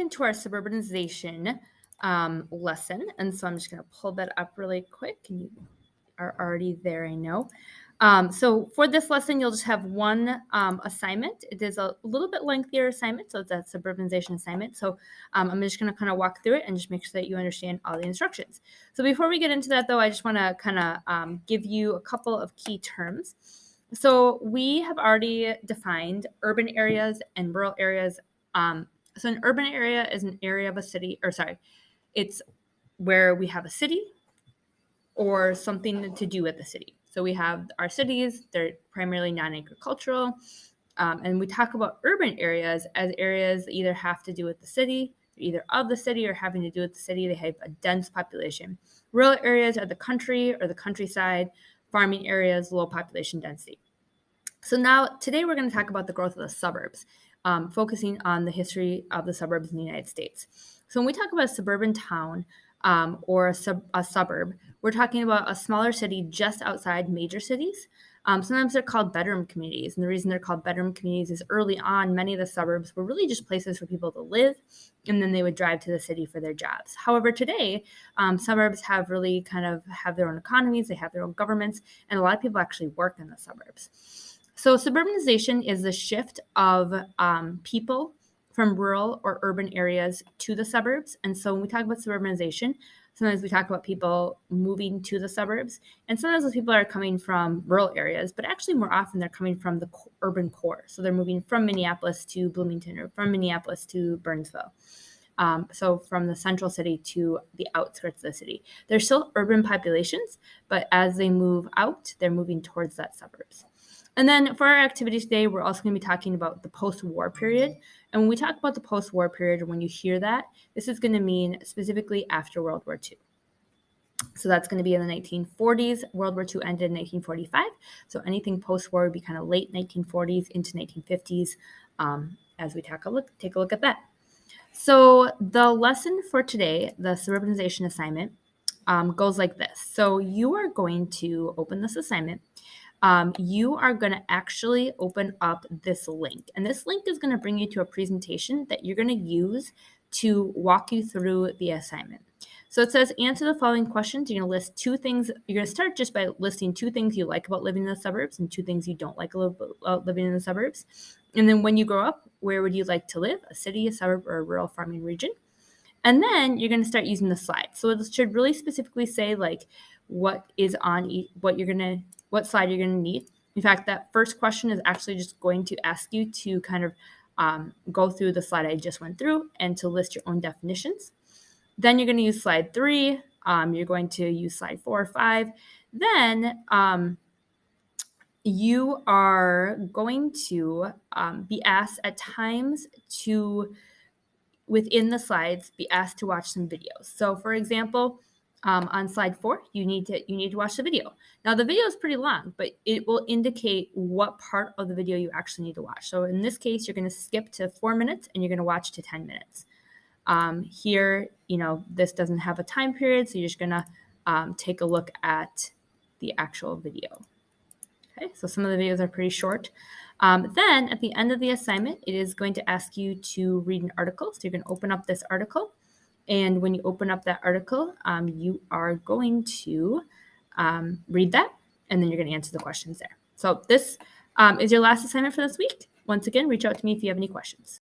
into our suburbanization lesson. And so I'm just going to pull that up really quick. And you are already there, I know. So for this lesson, you'll just have one assignment. It is a little bit lengthier assignment, so it's a suburbanization assignment. So I'm just going to kind of walk through it and just make sure that you understand all the instructions. So before we get into that, though, I just want to kind of give you a couple of key terms. So we have already defined urban areas and rural areas. So an urban area is an area of a city, it's where we have a city or something to do with the city. So we have our cities, they're primarily non-agricultural. And we talk about urban areas as areas that either have to do with the city, either of the city or having to do with the city. They have a dense population. Rural areas are the country or the countryside, farming areas, low population density. So now today we're going to talk about the growth of the suburbs, focusing on the history of the suburbs in the United States. So when we talk about a suburban town or a suburb, we're talking about a smaller city just outside major cities. Sometimes they're called bedroom communities. And the reason they're called bedroom communities is early on, many of the suburbs were really just places for people to live, and then they would drive to the city for their jobs. However, today, suburbs have really kind of have their own economies, they have their own governments, and a lot of people actually work in the suburbs. So suburbanization is the shift of people from rural or urban areas to the suburbs. And so when we talk about suburbanization, sometimes we talk about people moving to the suburbs. And sometimes those people are coming from rural areas, but actually more often they're coming from the urban core. So they're moving from Minneapolis to Bloomington or from Minneapolis to Burnsville. So from the central city to the outskirts of the city. They're still urban populations, but as they move out, they're moving towards that suburbs. And then for our activity today, we're also going to be talking about the post-war period. And when we talk about the post-war period, or when you hear that, this is going to mean specifically after World War II. So that's going to be in the 1940s. World War II ended in 1945. So anything post-war would be kind of late 1940s into 1950s as we take a look at that. So the lesson for today, the suburbanization assignment, goes like this. So you are going to open this assignment. You are going to actually open up this link. And this link is going to bring you to a presentation that you're going to use to walk you through the assignment. So it says, answer the following questions. You're going to list two things. You're going to start just by listing two things you like about living in the suburbs and two things you don't like about living in the suburbs. And then when you grow up, where would you like to live? A city, a suburb, or a rural farming region? And then you're going to start using the slides. So it should really specifically say like what is on what slide you're going to need. In fact, that first question is actually just going to ask you to kind of go through the slide I just went through and to list your own definitions. Then you're going to use slide 3. You're going to use slide 4 or 5. Then you are going to be asked at times to, within the slides, be asked to watch some videos. So for example, on slide 4, you need to watch the video. Now the video is pretty long, but it will indicate what part of the video you actually need to watch. So in this case, you're going to skip to 4 minutes and you're going to watch to 10 minutes. Here, this doesn't have a time period, so you're just going to take a look at the actual video. Okay, so some of the videos are pretty short. Then at the end of the assignment, it is going to ask you to read an article. So you're going to open up this article. And when you open up that article, you are going to read that, and then you're going to answer the questions there. So this is your last assignment for this week. Once again, reach out to me if you have any questions.